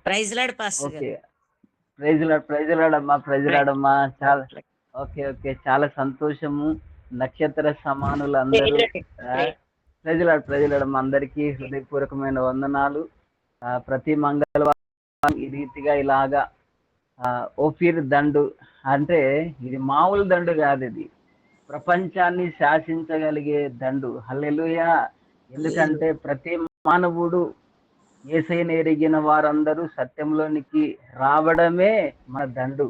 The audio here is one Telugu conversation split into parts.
Praise Lord pastor okay. గారు. ప్రైజ్ లార్డ్ అమ్మా, ప్రైజ్ లార్డ్ అమ్మా. చాలా ఓకే, ఓకే. చాలా సంతోషము. నక్షత్ర సమానులందరూ ప్రైజ్ లార్డ్ అమ్మా. అందరికీ హృదయపూర్వకమైన వందనాలు. ప్రతి మంగళవారం ఈ రీతిగా ఇలాగా ఓఫీర్ దండు అంటే ఇది మామూలు దండు కాదు, ఇది ప్రపంచాన్ని శాసించగలిగే దండు. హల్లెలూయా. ఎందుకంటే ప్రతి మానవుడు యేసయ్యను ఎరిగిన వారందరూ సత్యంలోనికి రావడమే మన దండు.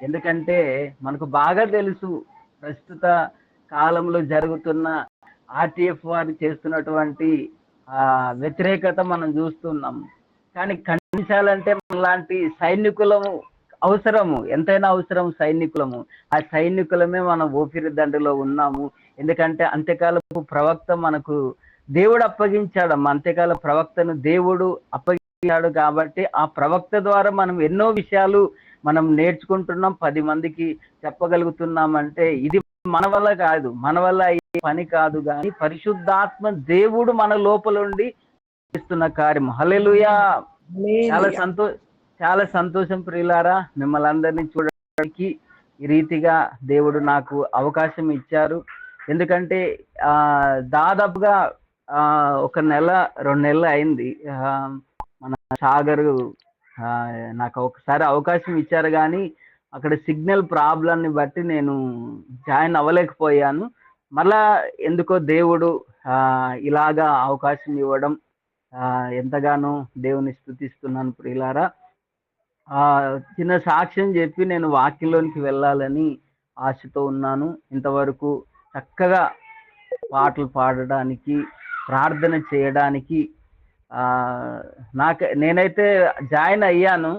ఎందుకంటే మనకు బాగా తెలుసు ప్రస్తుత కాలంలో జరుగుతున్న ఆర్టీఎఫ్ వారు చేస్తున్నటువంటి వ్యతిరేకత మనం చూస్తున్నాం. కానీ ఖండించాలంటే మనలాంటి సైనికులము అవసరము, ఎంతైనా అవసరం సైనికులము. ఆ సైనికులమే మనం ఊపిరి దండులో ఉన్నాము. ఎందుకంటే అంత్యకాలపు ప్రవక్త మనకు దేవుడు అప్పగించాడమ్మా. అంత్యకాల ప్రవక్తను దేవుడు అప్పగించాడు కాబట్టి ఆ ప్రవక్త ద్వారా మనం ఎన్నో విషయాలు మనం నేర్చుకుంటున్నాం, 10 మందికి చెప్పగలుగుతున్నామంటే ఇది మన వల్ల కాదు, మన వల్ల అయ్యే పని కాదు, కానీ పరిశుద్ధాత్మ దేవుడు మన లోపల ఉండి చేస్తున్న కార్యం. హల్లెలూయా. చాలా సంతోషం ప్రియులారా, మిమ్మల్ని అందరినీ చూడడానికి ఈ రీతిగా దేవుడు నాకు అవకాశం ఇచ్చారు. ఎందుకంటే దాదాపుగా 1 నెల 2 నెలలు అయింది. మన సాగరు నాకు ఒకసారి అవకాశం ఇచ్చారు, కానీ అక్కడ సిగ్నల్ ప్రాబ్లంని బట్టి నేను జాయిన్ అవ్వలేకపోయాను. మళ్ళా ఎందుకో దేవుడు ఇలాగా అవకాశం ఇవ్వడం ఎంతగానో దేవుని స్తుతిస్తున్నాను ప్రియులారా. చిన్న సాక్ష్యం చెప్పి నేను వాక్యంలోనికి వెళ్ళాలని ఆశతో ఉన్నాను. ఇంతవరకు చక్కగా పాటలు పాడడానికి, ప్రార్థన చేయడానికి నేనైతే జాయిన్ అయ్యాను.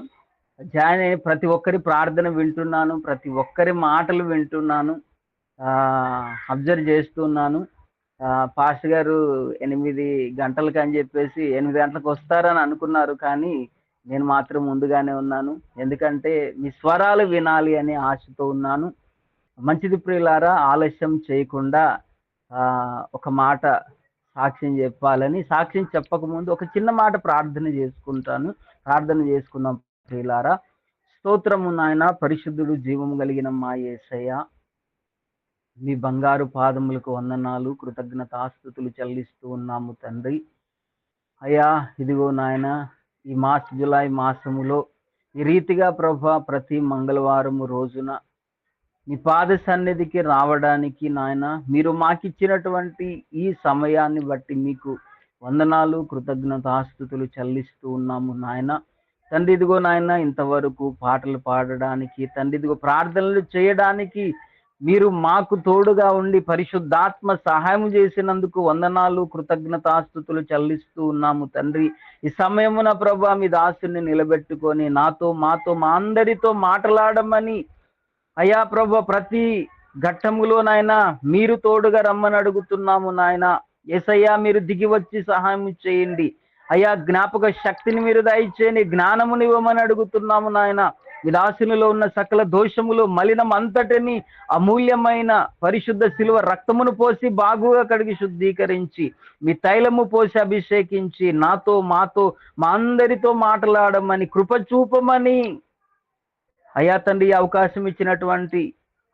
జాయిన్ అయ్యి ప్రతి ఒక్కరి ప్రార్థన వింటున్నాను, ప్రతి ఒక్కరి మాటలు వింటున్నాను, అబ్జర్వ్ చేస్తున్నాను. పాస్టర్ గారు 8 గంటలకు అని చెప్పేసి 8 గంటలకు వస్తారని అనుకున్నారు, కానీ నేను మాత్రం ముందుగానే ఉన్నాను. ఎందుకంటే మీ స్వరాలు వినాలి అనే ఆశతో ఉన్నాను. మంచిది ప్రియులారా, ఆలస్యం చేయకుండా ఒక మాట సాక్ష్యం చెప్పాలని, సాక్ష్యం చెప్పకముందు ఒక చిన్న మాట ప్రార్థన చేసుకుందాం ప్రియులారా. స్తోత్రము నాయన, పరిశుద్ధుడు, జీవము కలిగిన మా యేసయ్య, మీ బంగారు పాదములకు వందనాలు, కృతజ్ఞతాస్తుతులు చెల్లిస్తూ ఉన్నాము తండ్రి. అయ్యా, ఇదిగో నాయన, ఈ జూలై మాసములో ఈ రీతిగా ప్రభా ప్రతి మంగళవారము రోజున మీ పాద సన్నిధికి రావడానికి నాయన మీరు మాకిచ్చినటువంటి ఈ సమయాన్ని బట్టి మీకు వందనాలు, కృతజ్ఞతాస్తుతులు చెల్లిస్తూ ఉన్నాము నాయన. తండ్రి ఇదిగో నాయన, ఇంతవరకు పాటలు పాడడానికి, తండ్రి ఇదిగో ప్రార్థనలు చేయడానికి మీరు మాకు తోడుగా ఉండి పరిశుద్ధాత్మ సహాయం చేసినందుకు వందనాలు, కృతజ్ఞతాస్తుతులు చెల్లిస్తూ ఉన్నాము తండ్రి. ఈ సమయమున ప్రభా మీ దాసుని నిలబెట్టుకొని నాతో, మాతో, మా అందరితో మాట్లాడమని అయ్యా ప్రభా ప్రతి ఘట్టములోనైనా మీరు తోడుగా రమ్మని అడుగుతున్నాము నాయన. యేసయ్యా, మీరు దిగి వచ్చి సహాయం చేయండి అయ్యా. జ్ఞాపక శక్తిని మీరు దయచేయండి, జ్ఞానముని ఇవ్వమని అడుగుతున్నాము నాయన. మీ దాసునిలో ఉన్న సకల దోషములు, మలినం అంతటిని అమూల్యమైన పరిశుద్ధ శిలువ రక్తమును పోసి బాగుగా కడిగి శుద్ధీకరించి మీ తైలము పోసి అభిషేకించి నాతో, మాతో, మా అందరితో మాట్లాడమని, కృప చూపమని అయ్యా తండ్రి అవకాశం ఇచ్చినటువంటి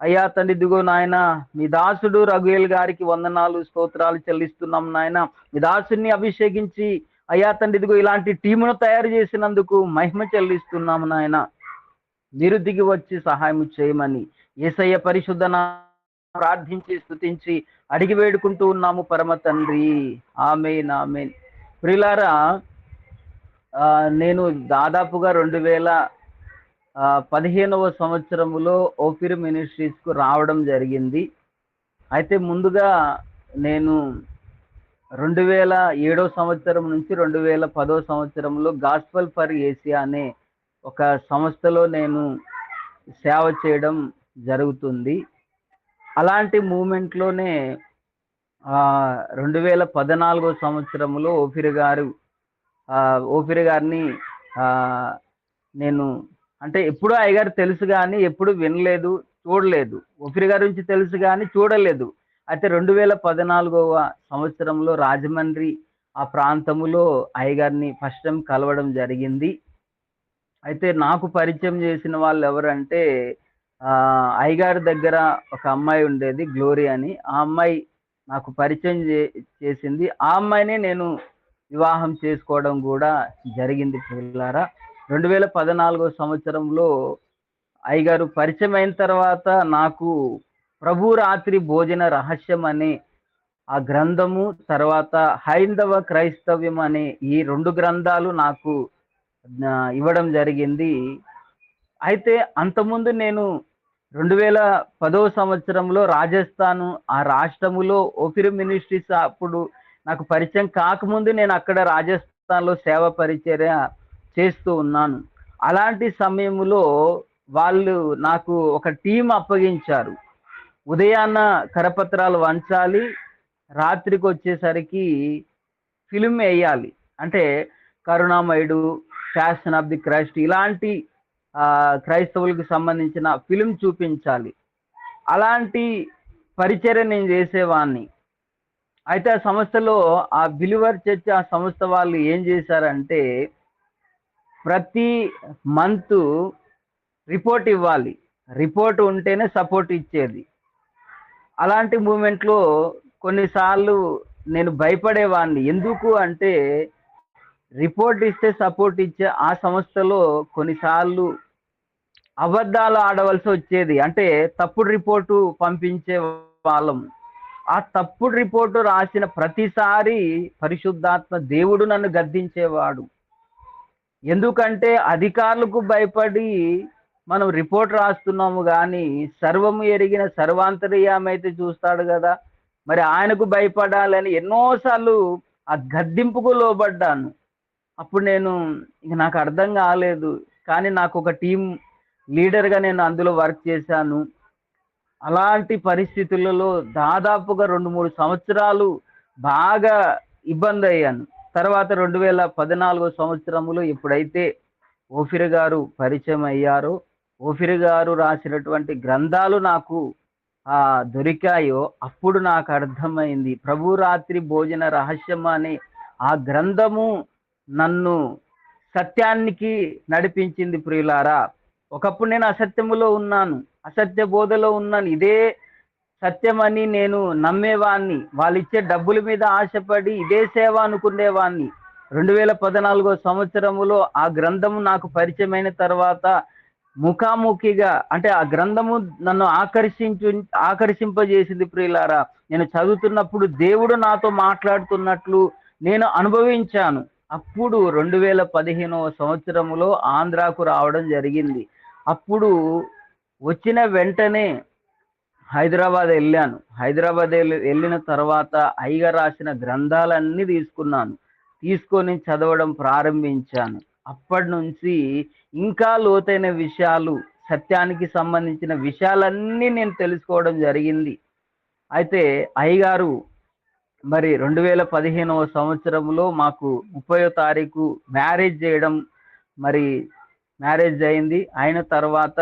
అయ్యా తండ్రి ఇదిగో నాయన మీ దాసుడు రఘుయేల్ గారికి వందనాలు, స్తోత్రాలు చెల్లిస్తున్నాం నాయన. మీ దాసుని అభిషేకించి అయ్యా తండ్రి ఇదిగో ఇలాంటి టీమును తయారు చేసినందుకు మహిమ చెల్లిస్తున్నాము నాయన. మీరు దిగి వచ్చి సహాయం చేయమని యేసయ్య పరిశుద్ధ ప్రార్థించి స్తుతించి అడిగి వేడుకుంటూ ఉన్నాము పరమ తండ్రి, ఆమేన్, ఆమేన్. ప్రియులారా, నేను దాదాపుగా 2015వ సంవత్సరములో ఓఫీర్ మినిస్ట్రీస్ కు రావడం జరిగింది. అయితే ముందుగా నేను 2007వ సంవత్సరం నుంచి 2010వ సంవత్సరంలో గాస్పల్ ఫర్ ఏసియా అనే ఒక సంస్థలో నేను సేవ చేయడం జరుగుతుంది. అలాంటి మూమెంట్లోనే 2014వ సంవత్సరంలో ఓఫీర్ గారిని నేను అంటే ఎప్పుడు అయ్యగారు తెలుసు కానీ ఎప్పుడు వినలేదు, చూడలేదు. ఓఫీర్ గారి గురించి తెలుసు కానీ చూడలేదు. అయితే 2014వ సంవత్సరంలో రాజమండ్రి ఆ ప్రాంతములో అయ్యగారిని ఫస్ట్ టైం కలవడం జరిగింది. అయితే నాకు పరిచయం చేసిన వాళ్ళు ఎవరంటే అయ్యగారి దగ్గర ఒక అమ్మాయి ఉండేది, గ్లోరీ అని. ఆ అమ్మాయి నాకు పరిచయం చేసింది. ఆ అమ్మాయినే నేను వివాహం చేసుకోవడం కూడా జరిగింది పిల్లారా. 2014 సంవత్సరంలో అయ్యగారు పరిచయం అయిన తర్వాత నాకు ప్రభు రాత్రి భోజన రహస్యం అనే ఆ గ్రంథము, తర్వాత హైందవ క్రైస్తవ్యం అనే ఈ 2 గ్రంథాలు నాకు ఇవ్వడం జరిగింది. అయితే అంతకుముందు నేను 2010 సంవత్సరంలో రాజస్థాను, ఆ రాష్ట్రములో ఓఫిర్ మినిస్ట్రీస్ అప్పుడు నాకు పరిచయం కాకముందు నేను అక్కడ రాజస్థాన్‌లో సేవ పరిచర్య చేస్తూ ఉన్నాను. అలాంటి సమయములో వాళ్ళు నాకు ఒక టీమ్ అప్పగించారు. ఉదయాన్న కరపత్రాలు వంచాలి, రాత్రికొచ్చేసరికి ఫిల్మ్ ఎయ్యాలి. అంటే కరుణామయుడు, ఫ్యాషన్ ఆఫ్ ది క్రైస్ట్ ఇలాంటి క్రైస్తవులకు సంబంధించిన ఫిల్మ్ చూపించాలి. అలాంటి పరిచర్య నేను చేసేవాడిని. అయితే ఆ సంస్థలో ఆ బిలీవర్ చర్చ్ ఆ సంస్థ వాళ్ళు ఏం చేశారంటే ప్రతి మంత్ రిపోర్ట్ ఇవ్వాలి. రిపోర్ట్ ఉంటేనే సపోర్ట్ ఇచ్చేది. అలాంటి మూమెంట్‌లో కొన్నిసార్లు నేను భయపడేవాడిని. ఎందుకు అంటే రిపోర్ట్ ఇస్తే సపోర్ట్ ఇచ్చే ఆ సంస్థలో కొన్నిసార్లు అబద్ధాలు ఆడవలసి వచ్చేది. అంటే తప్పుడు రిపోర్టు పంపించే వాళ్ళం. ఆ తప్పుడు రిపోర్టు రాసిన ప్రతిసారి పరిశుద్ధాత్మ దేవుడు నన్ను గద్దించేవాడు. ఎందుకంటే అధికారులకు భయపడి మనం రిపోర్ట్ రాస్తున్నాము గానీ సర్వము ఎరిగిన సర్వాంతర్యామి అయితే చూస్తాడు గదా! మరి ఆయనకు భయపడాలని ఎన్నో సార్లు ఆ గద్దింపుకు లోబడ్డాను. అప్పుడు నేను ఇంక నాకు అర్థం కాలేదు. కానీ నాకు ఒక టీమ్ లీడర్‌గా నేను అందులో వర్క్ చేశాను. అలాంటి పరిస్థితులలో దాదాపుగా 2, 3 సంవత్సరాలు బాగా ఇబ్బందయ్యాను. తర్వాత 2014 సంవత్సరంలో ఎప్పుడైతే ఓఫిర్ గారు పరిచయం అయ్యారో, ఓఫిర్ గారు రాసినటువంటి గ్రంథాలు నాకు దొరికాయో అప్పుడు నాకు అర్థమైంది. ప్రభు రాత్రి భోజన రహస్యం అనే ఆ గ్రంథము నన్ను సత్యానికి నడిపించింది ప్రియులారా. ఒకప్పుడు నేను అసత్యములో ఉన్నాను. అసత్య బోధలో ఉన్నాను. ఇదే సత్యమని నేను నమ్మేవాణ్ణి. వాళ్ళిచ్చే డబ్బుల మీద ఆశపడి ఇదే సేవ అనుకునేవాణ్ణి. 2014 సంవత్సరములో ఆ గ్రంథము నాకు పరిచయమైన తర్వాత ముఖాముఖిగా అంటే ఆ గ్రంథము నన్ను ఆకర్షింపజేసింది ప్రియులారా. నేను చదువుతున్నప్పుడు దేవుడు నాతో మాట్లాడుతున్నట్లు నేను అనుభవించాను. అప్పుడు 2015 సంవత్సరములో ఆంధ్రాకు రావడం జరిగింది. అప్పుడు వచ్చిన వెంటనే హైదరాబాద్ వెళ్ళాను. హైదరాబాద్ వెళ్ళిన తర్వాత అయ్యగారు రాసిన గ్రంథాలన్నీ తీసుకున్నాను. తీసుకొని చదవడం ప్రారంభించాను. అప్పటి నుంచి ఇంకా లోతైన విషయాలు, సత్యానికి సంబంధించిన విషయాలన్నీ నేను తెలుసుకోవడం జరిగింది. అయితే అయ్యగారు మరి 2015 సంవత్సరంలో మాకు 30వ తారీఖు మ్యారేజ్ చేయడం, మరి మ్యారేజ్ అయింది. అయిన తర్వాత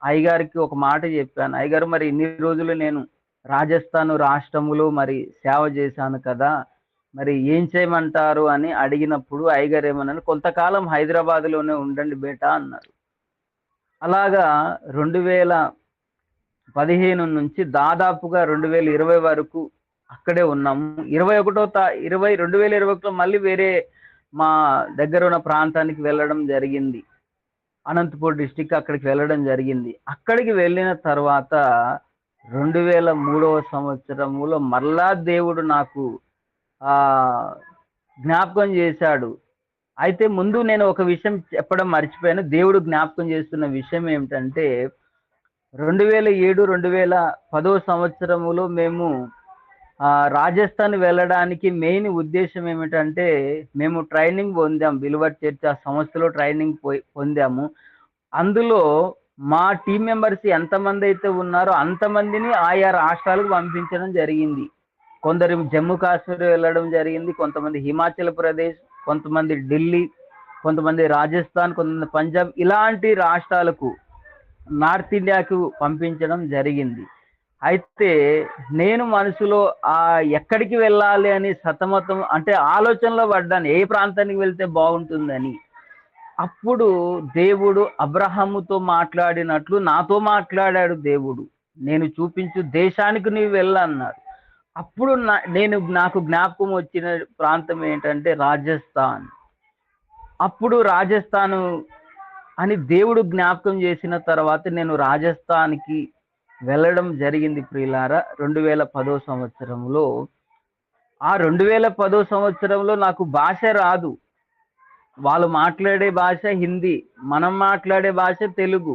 అయ్యగారికి ఒక మాట చెప్పాను. అయ్యగారు మరి ఇన్ని రోజులు నేను రాజస్థాన్ రాష్ట్రములో మరి సేవ చేశాను కదా! మరి ఏం చేయమంటారు అని అడిగినప్పుడు అయ్యగారు ఏమన్నారు, కొంతకాలం హైదరాబాద్‌లోనే ఉండండి బేటా అన్నారు. అలాగా 2015 నుంచి దాదాపుగా 2020 వరకు అక్కడే ఉన్నాము. 2021లో మళ్ళీ వేరే మా దగ్గర ఉన్న ప్రాంతానికి వెళ్ళడం జరిగింది. అనంతపూర్ డిస్ట్రిక్ట్ అక్కడికి వెళ్ళడం జరిగింది. అక్కడికి వెళ్ళిన తర్వాత 2003 సంవత్సరములో మరలా దేవుడు నాకు జ్ఞాపకం చేశాడు. అయితే ముందు నేను ఒక విషయం చెప్పడం మర్చిపోయాను. దేవుడు జ్ఞాపకం చేస్తున్న విషయం ఏమిటంటే 2007, 2010 సంవత్సరములో మేము రాజస్థాన్ వెళ్ళడానికి మెయిన్ ఉద్దేశం ఏమిటంటే మేము ట్రైనింగ్ పొందాం. బిలీవర్ చర్చ్ ఆ సంస్థలో ట్రైనింగ్ పొందాము. అందులో మా టీమ్ మెంబర్స్ ఎంతమంది అయితే ఉన్నారో అంతమందిని ఆయా రాష్ట్రాలకు పంపించడం జరిగింది. కొందరు జమ్మూ కాశ్మీర్ వెళ్ళడం జరిగింది, కొంతమంది హిమాచల్ ప్రదేశ్, కొంతమంది ఢిల్లీ, కొంతమంది రాజస్థాన్, కొంతమంది పంజాబ్ ఇలాంటి రాష్ట్రాలకు నార్త్ ఇండియాకు పంపించడం జరిగింది. అయితే నేను మనసులో ఎక్కడికి వెళ్ళాలి అని సతమతం అంటే ఆలోచనలో పడ్డాను. ఏ ప్రాంతానికి వెళ్తే బాగుంటుందని. అప్పుడు దేవుడు అబ్రహాముతో మాట్లాడినట్లు నాతో మాట్లాడాడు దేవుడు. నేను చూపించు దేశానికి నీవు వెళ్ళన్నాడు. అప్పుడు నాకు జ్ఞాపకం వచ్చిన ప్రాంతం ఏంటంటే రాజస్థాన్. అప్పుడు రాజస్థాను అని దేవుడు జ్ఞాపకం చేసిన తర్వాత నేను రాజస్థాన్కి వెళ్ళడం జరిగింది ప్రియులారా. 2010 సంవత్సరంలో. ఆ 2010 సంవత్సరంలో నాకు భాష రాదు. వాళ్ళు మాట్లాడే భాష హిందీ, మనం మాట్లాడే భాష తెలుగు.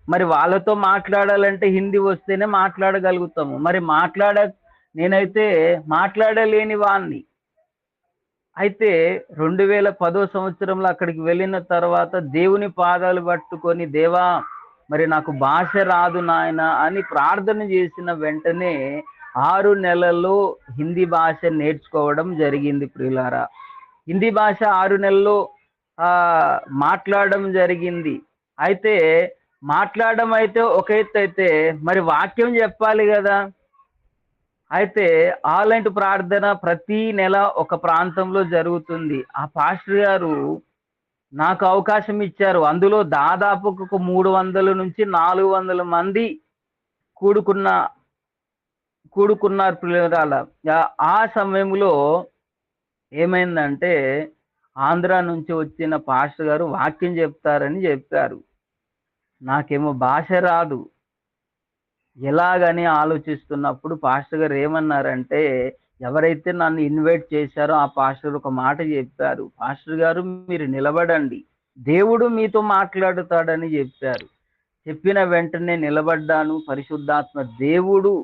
మరి వాళ్ళతో మాట్లాడాలంటే హిందీ వస్తేనే మాట్లాడగలుగుతాము. మరి నేనైతే మాట్లాడలేని వాణ్ణి. అయితే 2010 సంవత్సరంలో అక్కడికి వెళ్ళిన తర్వాత దేవుని పాదాలు పట్టుకొని, దేవా మరి నాకు భాష రాదు నాయన అని ప్రార్థన చేసిన వెంటనే 6 నెలల్లో హిందీ భాష నేర్చుకోవడం జరిగింది ప్రియులారా. హిందీ భాష 6 నెలల్లో మాట్లాడడం జరిగింది. అయితే మాట్లాడడం అయితే ఒక ఎత్తు అయితే, మరి వాక్యం చెప్పాలి కదా. అయితే ఆన్లైన్ ప్రార్థన ప్రతి నెల ఒక ప్రాంతంలో జరుగుతుంది. ఆ పాస్టర్ గారు నాకు అవకాశం ఇచ్చారు. అందులో దాదాపు ఒక 300 నుంచి 400 మంది కూడుకున్నారు పిల్లల. ఆ సమయంలో ఏమైందంటే ఆంధ్ర నుంచి వచ్చిన పాస్టర్ గారు వాక్యం చెప్తారని చెప్పారు. నాకేమో భాష రాదు. ఎలాగని ఆలోచిస్తున్నప్పుడు పాస్టర్ గారు ఏమన్నారంటే, ఎవరైతే నన్ను ఇన్వైట్ చేశారో ఆ పాస్టర్ ఒక మాట చెప్పారు. పాస్టర్ గారు మీరు నిలబడండి, దేవుడు మీతో మాట్లాడుతాడని చెప్పారు. చెప్పిన వెంటనే నిలబడ్డాను. పరిశుద్ధాత్మ దేవుడు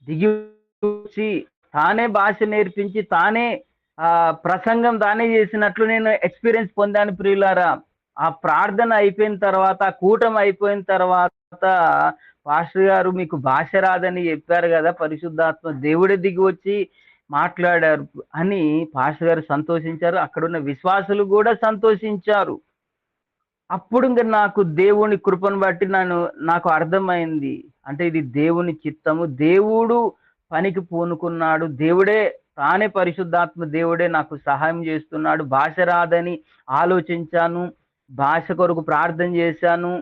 దిగి వచ్చి తానే భాష నేర్పించి తానే ప్రసంగం తానే చేసినట్లు నేను ఎక్స్పీరియన్స్ పొందాను ప్రియులారా. ఆ ప్రార్థన అయిపోయిన తర్వాత, ఆ కూటమి అయిపోయిన తర్వాత పాస్టర్ గారు మీకు భాష రాదని చెప్పారు కదా, పరిశుద్ధాత్మ దేవుడే దిగి వచ్చి మాట్లాడారు అని పాస్టర్ గారు సంతోషించారు. అక్కడున్న విశ్వాసులు కూడా సంతోషించారు. అప్పుడు ఇంకా నాకు దేవుని కృపను బట్టి నాకు అర్థమైంది. అంటే ఇది దేవుని చిత్తము, దేవుడు పనికి పూనుకున్నాడు, దేవుడే తానే పరిశుద్ధాత్మ దేవుడే నాకు సహాయం చేస్తున్నాడు. భాష రాదని ఆలోచించాను, భాష కొరకు ప్రార్థన చేశాను,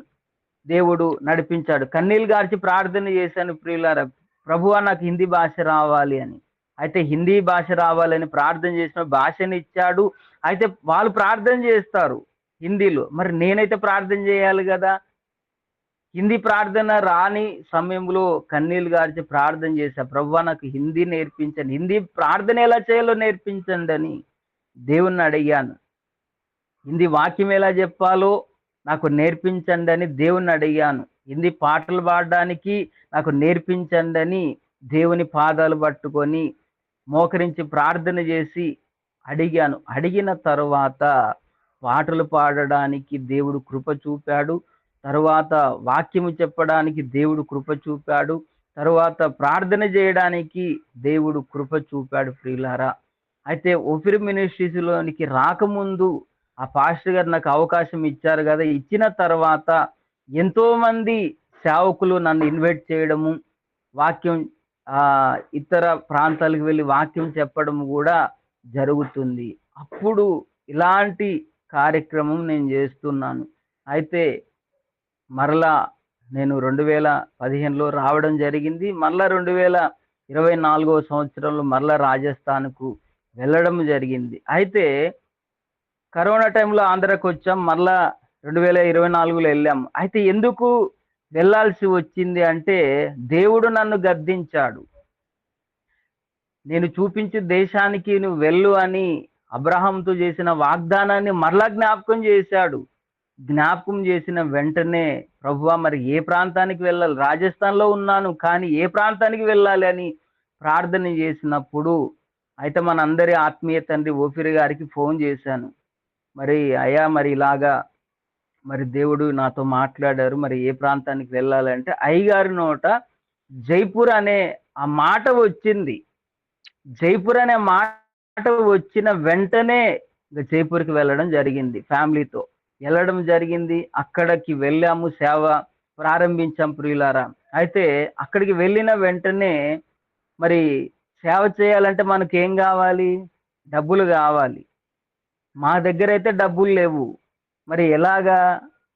దేవుడు నడిపించాడు. కన్నీళ్ళు గార్చి ప్రార్థన చేశాను ప్రియులారా, ప్రభువా నాకు హిందీ భాష రావాలి అని. అయితే హిందీ భాష రావాలని ప్రార్థన చేసిన భాషని ఇచ్చాడు. అయితే వాళ్ళు ప్రార్థన చేస్తారు హిందీలో, మరి నేనైతే ప్రార్థన చేయాలి కదా. హిందీ ప్రార్థన రాని సమయంలో కన్నీళ్ళు గార్చి ప్రార్థన చేశా, ప్రభువా నాకు హిందీ నేర్పించండి, హిందీ ప్రార్థన ఎలా చేయాలో నేర్పించండి అని దేవుణ్ణి అడిగాను. హిందీ వాక్యం ఎలా చెప్పాలో నాకు నేర్పించండి అని దేవుణ్ణి అడిగాను. హిందీ పాటలు పాడడానికి నాకు నేర్పించండి అని దేవుని పాదాలు పట్టుకొని మోకరించి ప్రార్థన చేసి అడిగాను. అడిగిన తరువాత పాటలు పాడడానికి దేవుడు కృప చూపాడు. తరువాత వాక్యము చెప్పడానికి దేవుడు కృప చూపాడు. తరువాత ప్రార్థన చేయడానికి దేవుడు కృప చూపాడు ప్రియులారా. అయితే ఓఫిర్ మినిస్ట్రీస్లోనికి రాకముందు ఆ పాస్టర్ గారు నాకు అవకాశం ఇచ్చారు కదా. ఇచ్చిన తర్వాత ఎంతో మంది సేవకులు నన్ను ఇన్వైట్ చేయడము, వాక్యం ఇతర ప్రాంతాలకు వెళ్ళి వాక్యం చెప్పడం కూడా జరుగుతుంది. అప్పుడు ఇలాంటి కార్యక్రమం నేను చేస్తున్నాను. అయితే మరలా నేను 2015లో రావడం జరిగింది. మరలా 2024 సంవత్సరంలో మరలా రాజస్థాన్కు వెళ్ళడం జరిగింది. అయితే కరోనా టైంలో ఆంధ్రాకి వచ్చాం, మరలా 2024లో వెళ్ళాం. అయితే ఎందుకు వెళ్ళాల్సి వచ్చింది అంటే, దేవుడు నన్ను గద్దించాడు. నేను చూపించు దేశానికి నువ్వు వెళ్ళు అని అబ్రహాంతో చేసిన వాగ్దానాన్ని మరలా జ్ఞాపకం చేశాడు. జ్ఞాపకం చేసిన వెంటనే, ప్రభువా మరి ఏ ప్రాంతానికి వెళ్ళాలి, రాజస్థాన్లో ఉన్నాను కానీ ఏ ప్రాంతానికి వెళ్ళాలి అని ప్రార్థన చేసినప్పుడు, అయితే మనందరి ఆత్మీయ తండ్రి ఓఫిర్ గారికి ఫోన్ చేశాను. మరి అయ్యా మరి ఇలాగా మరి దేవుడు నాతో మాట్లాడారు, మరి ఏ ప్రాంతానికి వెళ్ళాలంటే అయ్యగారి నోట జైపూర్ అనే ఆ మాట వచ్చింది. జైపూర్ అనే మాట వచ్చిన వెంటనే జైపూర్కి వెళ్ళడం జరిగింది. ఫ్యామిలీతో వెళ్ళడం జరిగింది. అక్కడికి వెళ్ళాము, సేవ ప్రారంభించాం ప్రియులారా. అయితే అక్కడికి వెళ్ళిన వెంటనే మరి సేవ చేయాలంటే మనకి ఏం కావాలి? డబ్బులు కావాలి. మా దగ్గర అయితే డబ్బులు లేవు. మరి ఎలాగా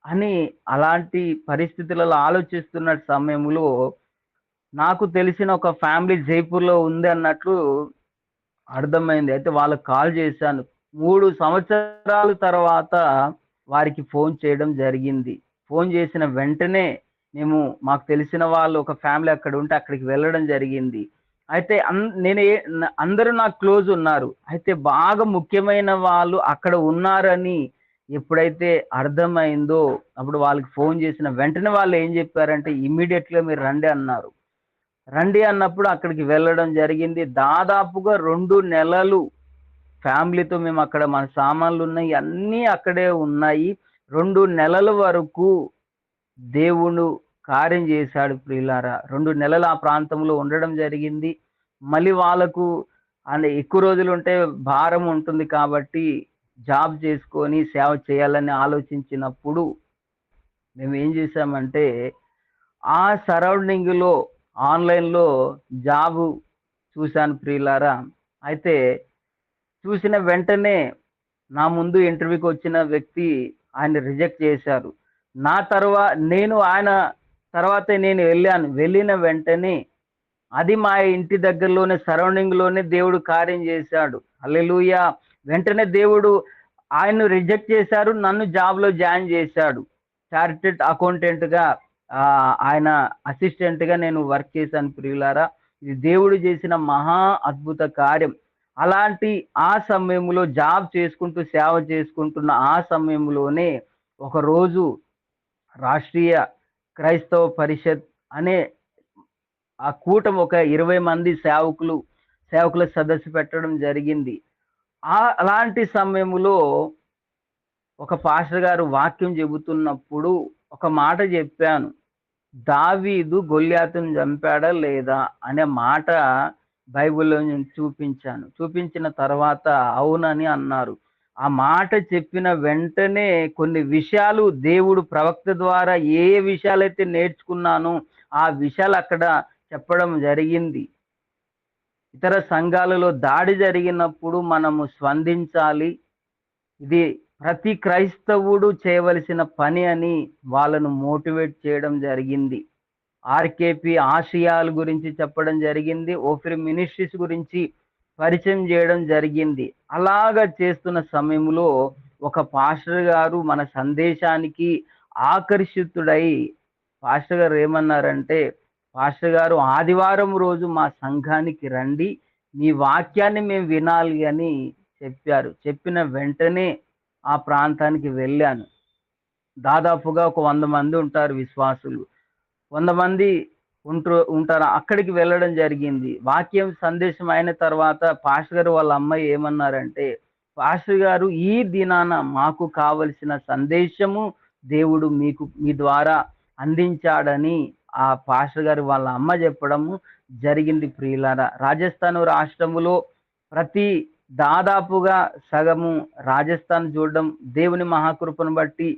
అని అలాంటి పరిస్థితులలో ఆలోచిస్తున్న సమయంలో నాకు తెలిసిన ఒక ఫ్యామిలీ జైపూర్‌లో ఉంది అన్నట్లు అర్థమైంది. అయితే వాళ్ళకి కాల్ చేశాను. 3 సంవత్సరాల తర్వాత వారికి ఫోన్ చేయడం జరిగింది. ఫోన్ చేసిన వెంటనే మాకు తెలిసిన వాళ్ళు ఒక ఫ్యామిలీ అక్కడ ఉంటే అక్కడికి వెళ్ళడం జరిగింది. అయితే అందరూ నాకు క్లోజ్ ఉన్నారు. అయితే బాగా ముఖ్యమైన వాళ్ళు అక్కడ ఉన్నారని ఎప్పుడైతే అర్థమైందో, అప్పుడు వాళ్ళకి ఫోన్ చేసిన వెంటనే వాళ్ళు ఏం చెప్పారంటే, ఇమ్మీడియేట్‌గా మీరు రండి అన్నారు. రండి అన్నప్పుడు అక్కడికి వెళ్ళడం జరిగింది. దాదాపుగా 2 నెలలు ఫ్యామిలీతో మేమక్కడ మన సామాన్లున్నాయి. అన్నీ అక్కడే ఉన్నాయి. 2 నెలల వరకు దేవుడు కార్యం చేశాడు ప్రియులారా. 2 నెలలు ఆ ప్రాంతంలో ఉండడం జరిగింది. మళ్ళీ వాళ్ళకు ఎక్కువ రోజులుంటే భారం ఉంటుంది కాబట్టి, జాబ్ చేసుకొని సేవ చేయాలని ఆలోచించినప్పుడు, మేమేం చేశామంటే, ఆ సరౌండింగ్‌లో ఆన్‌లైన్‌లో జాబు చూశాను ప్రియులారా. అయితే చూసిన వెంటనే నా ముందు ఇంటర్వ్యూకి వచ్చిన వ్యక్తి ఆయన రిజెక్ట్ చేశారు. నా తర్వా నేను ఆయన తర్వాతే నేను వెళ్ళాను. వెళ్ళిన వెంటనే అది మా ఇంటి దగ్గరలోనే సరౌండింగ్‌లోనే దేవుడు కార్యం చేశాడు. హల్లెలూయా! వెంటనే దేవుడు ఆయన్ను రిజెక్ట్ చేశారు. నన్ను జాబ్‌లో జాయిన్ చేశాడు. చార్టర్డ్ అకౌంటెంట్‌గా ఆయన అసిస్టెంట్‌గా నేను వర్క్ చేశాను ప్రియులారా. ఇది దేవుడు చేసిన మహా అద్భుత కార్యం. అలాంటి ఆ సమయంలో జాబ్ చేసుకుంటూ, సేవ చేసుకుంటున్న ఆ సమయంలోనే ఒకరోజు రాష్ట్రీయ క్రైస్తవ పరిషత్ అనే ఆ కూటమి ఒక 20 మంది సేవకుల సదస్సు పెట్టడం జరిగింది. అలాంటి సమయంలో ఒక పాస్టర్ గారు వాక్యం చెబుతున్నప్పుడు ఒక మాట చెప్పాను. దావీదు గొల్యాతును చంపాడా లేదా అనే మాట బైబిల్‌లో నేను చూపించాను. చూపించిన తర్వాత అవునని అన్నారు. ఆ మాట చెప్పిన వెంటనే కొన్ని విషయాలు దేవుడు ప్రవక్త ద్వారా ఏ విషయాలైతే నేర్చుకున్నానో ఆ విషయాలు అక్కడ చెప్పడం జరిగింది. ఇతర సంఘాలలో దాడి జరిగినప్పుడు మనము స్పందించాలి. ఇది ప్రతి క్రైస్తవుడు చేయవలసిన పని అని వాళ్ళను మోటివేట్ చేయడం జరిగింది. ఆర్‌కేపీ ఆశయాల గురించి చెప్పడం జరిగింది. ఓఫిర్ మినిస్ట్రీస్ గురించి పరిచయం చేయడం జరిగింది. అలాగా చేస్తున్న సమయంలో ఒక పాస్టర్ గారు మన సందేశానికి ఆకర్షితుడై పాస్టర్ గారు ఏమన్నారంటే, "పాస్టర్ గారు ఆదివారం రోజు మా సంఘానికి రండి. మీ వాక్యాన్ని మేము వినాలి" అని చెప్పారు. చెప్పిన వెంటనే ఆ ప్రాంతానికి వెళ్ళాను. దాదాపుగా ఒక 100 మంది ఉంటారు విశ్వాసులు. 100 మంది ఉంటారు. అక్కడికి వెళ్ళడం జరిగింది. వాక్యం సందేశం అయిన తర్వాత పాస్టర్ గారు వాళ్ళ అమ్మాయి ఏమన్నారంటే, "పాస్టర్ గారు ఈ దినాన మాకు కావలసిన సందేశము దేవుడు మీ ద్వారా అందించాడని" ఆ పాస్టర్ గారు వాళ్ళ అమ్మ చెప్పడము జరిగింది ప్రియులారా. రాజస్థాన్ రాష్ట్రములో ప్రతి దాదాపుగా సగము రాజస్థాన్ చూడడం దేవుని మహాకృపను బట్టి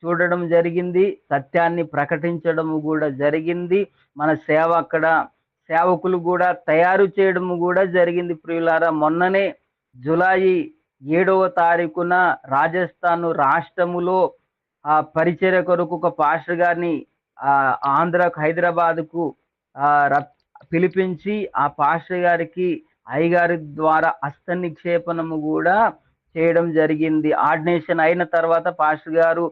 చూడడం జరిగింది. సత్యాన్ని ప్రకటించడము గూడా జరిగింది. మన సేవ అక్కడ సేవకులు గూడా తయారు చేయడము గూడా జరిగింది ప్రియులారా. మొన్ననే జులై 7వ తారీఖున రాజస్థాన్ రాష్ట్రములో పరిచర్య కొరకు ఒక పాస్టర్ గారిని ఆంధ్రాకు హైదరాబాద్‌కు పిలిపించి ఆ పాస్టర్ గారికి అయ్యగారి ద్వారా హస్త నిక్షేపణము గూడా చేయడం జరిగింది. ఆర్డినేషన్ అయిన తర్వాత పాస్టర్ గారు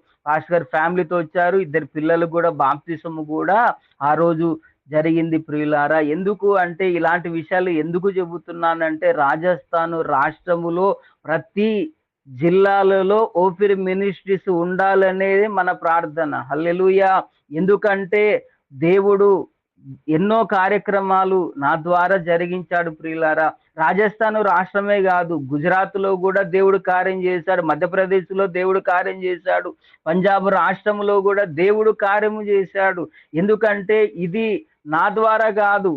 ఫ్యామిలీతో వచ్చారు. 2 పిల్లలకు గూడా బాప్తిసము గూడా ఆ రోజు జరిగింది ప్రియులారా. ఎందుకు అంటే ఇలాంటి విషయాలు ఎందుకు చెబుతున్నానంటే రాజస్థాన్ రాష్ట్రములో ప్రతి జిల్లాలలో ఓఫిర్ మినిస్ట్రీస్ ఉండాలనేది మన ప్రార్థన. హల్లెలూయా! ఎందుకంటే దేవుడు ఎన్నో కార్యక్రమాలు నా ద్వారా జరిగించాడు ప్రియులారా. రాజస్థాన్ రాష్ట్రమే కాదు, గుజరాత్‌లో కూడా దేవుడు కార్యం చేశాడు. మధ్యప్రదేశ్‌లో దేవుడు కార్యం చేశాడు. పంజాబ్ రాష్ట్రంలో కూడా దేవుడు కార్యము చేశాడు. ఎందుకంటే ఇది నా ద్వారా కాదు.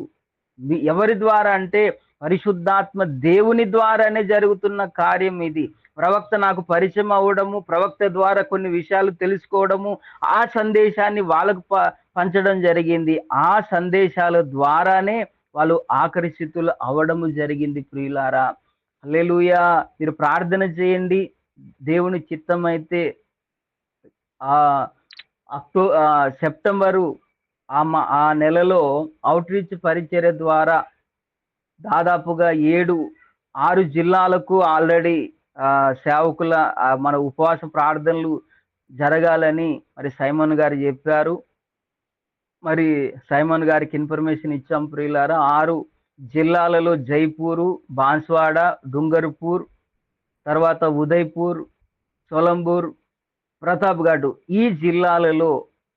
ఎవరి ద్వారా అంటే పరిశుద్ధాత్మ దేవుని ద్వారానే జరుగుతున్న కార్యం ఇది. ప్రవక్త నాకు పరిచయం అవ్వడము, ప్రవక్త ద్వారా కొన్ని విషయాలు తెలుసుకోవడము, ఆ సందేశాన్ని వాళ్ళకు పంచడం జరిగింది. ఆ సందేశాల ద్వారానే వాళ్ళు ఆకర్షితులు అవ్వడము జరిగింది ప్రియులారా. హల్లెలూయా! మీరు ప్రార్థన చేయండి. దేవుని చిత్తమైతే ఆ సెప్టెంబరు ఆ నెలలో అవుట్ రీచ్ పరిచర్య ద్వారా దాదాపుగా 6 జిల్లాలకు ఆల్రెడీ సేవకుల మన ఉపవాస ప్రార్థనలు జరగాలని మరి సైమన్ గారు చెప్పారు. మరి సైమన్ గారికి ఇన్ఫర్మేషన్ ఇచ్చాం ప్రియులారా. 6 జిల్లాలలో జైపూరు, బాన్స్వాడ, డుంగర్పూర్, తర్వాత ఉదయ్పూర్, సోలంపూర్, ప్రతాప్గఢ్ ఈ జిల్లాలలో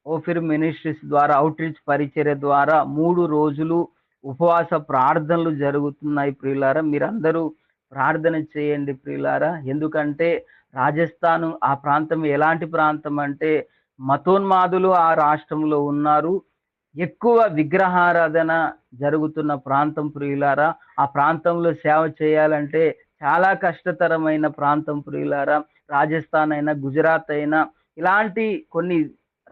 ఓఫిర్ మినిస్ట్రీస్ ద్వారా అవుట్ రీచ్ పరిచర్య ద్వారా 3 రోజులు ఉపవాస ప్రార్థనలు జరుగుతున్నాయి ప్రియులారా. మీరందరూ ప్రార్థన చేయండి ప్రియులారా. ఎందుకంటే రాజస్థాన్ ఆ ప్రాంతం ఎలాంటి ప్రాంతం అంటే మతోన్మాదులు ఆ రాష్ట్రంలో ఉన్నారు. ఎక్కువ విగ్రహారాధన జరుగుతున్న ప్రాంతం ప్రియులారా. ఆ ప్రాంతంలో సేవ చేయాలంటే చాలా కష్టతరమైన ప్రాంతం ప్రియులారా. రాజస్థాన్ అయినా, గుజరాత్ అయినా ఇలాంటి కొన్ని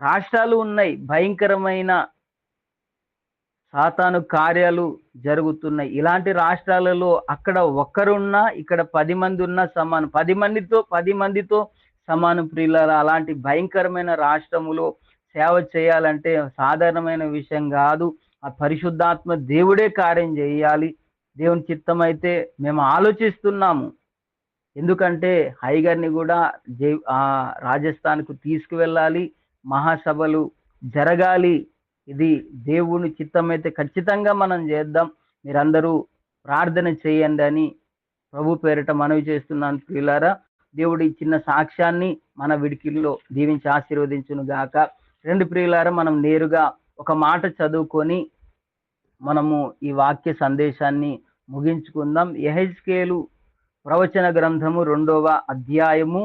రాష్ట్రాలు ఉన్నాయి. భయంకరమైన సాతాను కార్యాలు జరుగుతున్నాయి. ఇలాంటి రాష్ట్రాలలో అక్కడ ఒక్కరున్నా ఇక్కడ 10 మంది ఉన్నా సమానం. 10 మందితో సమానం ప్రియులారా. అలాంటి భయంకరమైన రాష్ట్రములో సేవ చేయాలంటే సాధారణమైన విషయం కాదు. ఆ పరిశుద్ధాత్మ దేవుడే కార్యం చేయాలి. దేవుని చిత్తం అయితే మేము ఆలోచిస్తున్నాము. ఎందుకంటే హైగర్ని కూడా రాజస్థాన్కు తీసుకువెళ్ళాలి. మహాసభలు జరగాలి. ఇది దేవుని చిత్తం అయితే ఖచ్చితంగా మనం చేద్దాం. మీరందరూ ప్రార్థన చేయండి అని ప్రభు పేరిట మనవి చేస్తున్నాను ప్రియులారా. దేవుడి చిన్న సాక్ష్యాన్ని మన విడికిల్లో దీవించి ఆశీర్వదించును గాక. రెండు ప్రియులారా, మనం నేరుగా ఒక మాట చదువుకొని మనము ఈ వాక్య సందేశాన్ని ముగించుకుందాం. యెహెజ్కేలు ప్రవచన గ్రంథము 2వ అధ్యాయము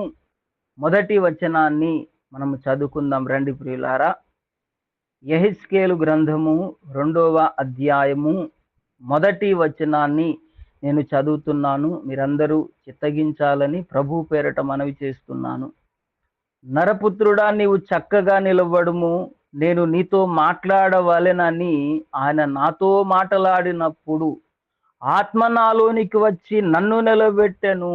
1 వచనాన్ని మనము చదువుకుందాం రండి ప్రియులారా. యెహెజ్కేలు గ్రంథము 2వ అధ్యాయము 1 వచనాన్ని నేను చదువుతున్నాను. మీరందరూ చిత్తగించాలని ప్రభు పేరట మనవి చేస్తున్నాను. నరపుత్రుడా, నీవు చక్కగా నిలబడుము, నేను నీతో మాట్లాడవలెనని ఆయన నాతో మాట్లాడినప్పుడు ఆత్మ నాలోనికి వచ్చి నన్ను నిలబెట్టెను.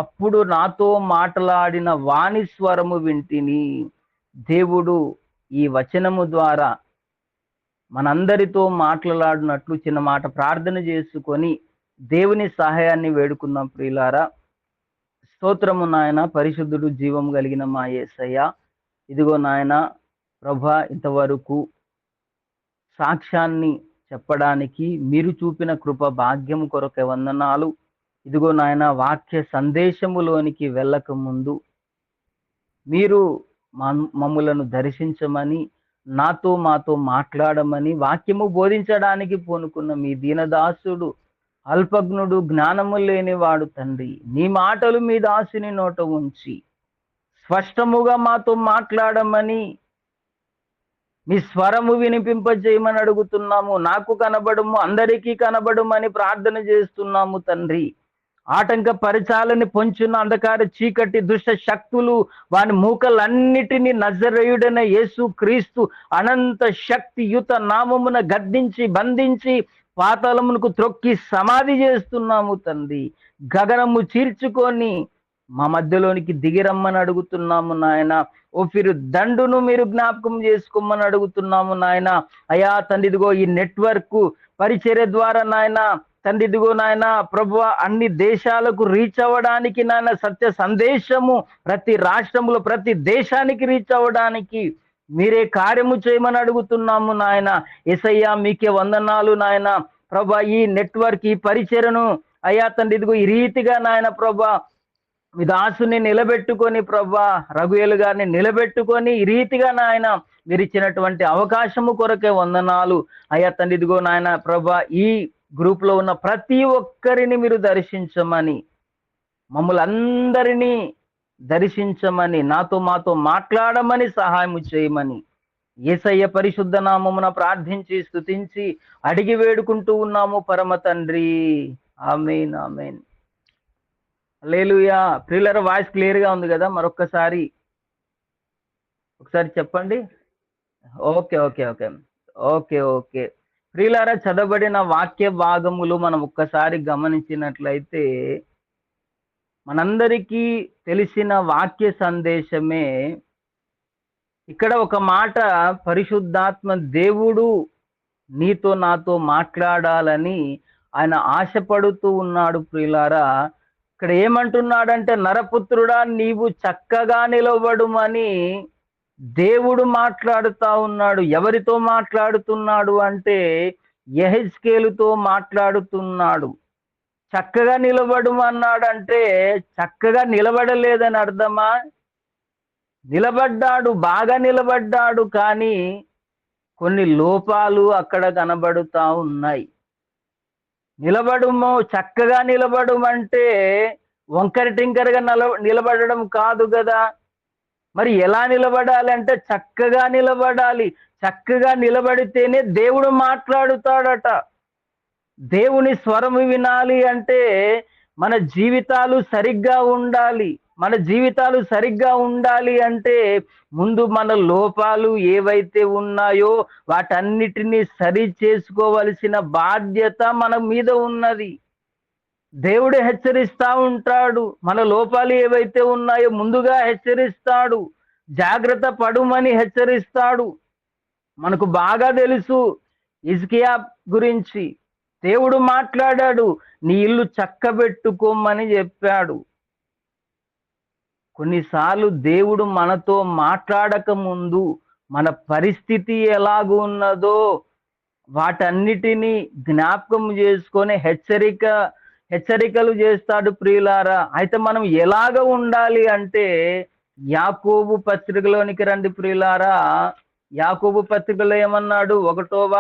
అప్పుడు నాతో మాట్లాడిన వాణి స్వరము వింటిని. దేవుడు ఈ వచనము ద్వారా మనందరితో మాట్లాడినట్లు చిన్న మాట ప్రార్థన చేసుకొని దేవుని సహాయాన్ని వేడుకుందాం ప్రియులారా. స్తోత్రము నాయన, పరిశుద్ధుడు జీవం కలిగిన మా యేసయ్య. ఇదిగో నాయన ప్రభా, ఇంతవరకు సాక్ష్యాన్ని చెప్పడానికి మీరు చూపిన కృప భాగ్యం కొరకే వందనాలు. ఇదిగో నాయన, వాక్య సందేశములోనికి వెళ్ళక ముందు మీరు మమ్ములను దర్శించమని, మాతో మాట్లాడమని, వాక్యము బోధించడానికి పూనుకున్న మీ దీనదాసుడు అల్పజ్ఞుడు, జ్ఞానము లేనివాడు తండ్రి, నీ మాటలు మీ దాసుని నోట ఉంచి స్పష్టముగా మాతో మాట్లాడమని, మీ స్వరము వినిపింపజేయమని అడుగుతున్నాము. నాకు కనబడము, అందరికీ కనబడమని ప్రార్థన చేస్తున్నాము తండ్రి. ఆటంకపరచాలని పొంచున్న అంధకార చీకటి దుష్ట శక్తులు వాని మూకలన్నిటినీ నజరేయుడైన యేసు క్రీస్తు అనంత శక్తియుత నామమున గద్దించి బంధించి పాతాళమునకు త్రొక్కి సమాధి చేస్తున్నాము తండ్రి. గగనము చీల్చుకొని మా మధ్యలోనికి దిగిరమ్మని అడుగుతున్నాము నాయన. ఓఫిరు దండును మీరు జ్ఞాపకం చేసుకోమని అడుగుతున్నాము నాయన. అయా తండ్రి, ఇదిగో ఈ నెట్వర్క్ పరిచర్య ద్వారా నాయన తండ్రి, ఇదిగో నాయన ప్రభువ, అన్ని దేశాలకు రీచ్ అవ్వడానికి నాయన సత్య సందేశము ప్రతి రాష్ట్రంలో ప్రతి దేశానికి రీచ్ అవ్వడానికి మీరే కార్యము చేయమని అడుగుతున్నాము నాయన. యేసయ్యా, మీకే వందనాలు నాయన. ప్రభా, ఈ నెట్వర్క్ ఈ పరిచర్యను అయ్యా తండ్రి, ఇదిగో ఈ రీతిగా నాయన ప్రభా మీ దాసుని నిలబెట్టుకొని, ప్రభా రఘుయేలు గారిని నిలబెట్టుకొని ఈ రీతిగా నాయన మీరు ఇచ్చినటువంటి అవకాశము కొరకే వందనాలు. అయ్యా తండ్రి, ఇదిగో నాయన ప్రభా, ఈ గ్రూప్ లో ఉన్న ప్రతి ఒక్కరిని మీరు దర్శించమని, మమ్మల్ని అందరినీ దర్శించమని, మాతో మాట్లాడమని సహాయం చేయమని యేసయ్య పరిశుద్ధ నామమున ప్రార్థించి స్తుతించి అడిగి వేడుకుంటూ ఉన్నాము పరమ తండ్రి. ఆమేన్, ఆమేన్. హల్లెలూయా. ప్రియులారా, వాయిస్ క్లియర్ గా ఉంది కదా? మరొక్కసారి ఒకసారి చెప్పండి. Okay okay okay okay okay ప్రియులారా, చదవబడిన వాక్య భాగములు మనం ఒక్కసారి గమనించినట్లయితే మనందరికీ తెలిసిన వాక్య సందేశమే ఇక్కడ ఒక మాట పరిశుద్ధాత్మ దేవుడు నీతో నాతో మాట్లాడాలని ఆయన ఆశపడుతూ ఉన్నాడు ప్రియులారా. ఇక్కడ ఏమంటున్నాడంటే, నరపుత్రుడా నీవు చక్కగా నిలబడుమని దేవుడు మాట్లాడుతా ఉన్నాడు. ఎవరితో మాట్లాడుతున్నాడు అంటే యెహెజ్కేలుతో మాట్లాడుతున్నాడు. చక్కగా నిలబడమన్నాడంటే చక్కగా నిలబడలేదని అర్థమా? నిలబడ్డాడు, బాగా నిలబడ్డాడు, కానీ కొన్ని లోపాలు అక్కడ కనబడుతా ఉన్నాయి. చక్కగా నిలబడమంటే వంకర టింకరగా నిలబడడం కాదు కదా. మరి ఎలా నిలబడాలంటే చక్కగా నిలబడాలి. చక్కగా నిలబడితేనే దేవుడు మాట్లాడుతాడట. దేవుని స్వరము వినాలి అంటే మన జీవితాలు సరిగ్గా ఉండాలి. మన జీవితాలు సరిగ్గా ఉండాలి అంటే ముందు మన లోపాలు ఏవైతే ఉన్నాయో వాటన్నిటినీ సరి చేసుకోవలసిన బాధ్యత మన మీద ఉన్నది. దేవుడు హెచ్చరిస్తా ఉంటాడు. మన లోపాలు ఏవైతే ఉన్నాయో ముందుగా హెచ్చరిస్తాడు. జాగ్రత్త పడుమని హెచ్చరిస్తాడు. మనకు బాగా తెలుసు హిజ్కియా గురించి. దేవుడు మాట్లాడాడు, నీ ఇల్లు చక్కబెట్టుకోమని చెప్పాడు. కొన్నిసార్లు దేవుడు మనతో మాట్లాడక ముందు మన పరిస్థితి ఎలాగున్నదో వాటన్నిటినీ జ్ఞాపకం చేసుకొని హెచ్చరికలు చేస్తాడు ప్రియులారా. అయితే మనం ఎలాగ ఉండాలి అంటే యాకోబు పత్రికలోనికి రండి ప్రియులారా. యాకోబు పత్రికలో ఏమన్నాడు? 1వ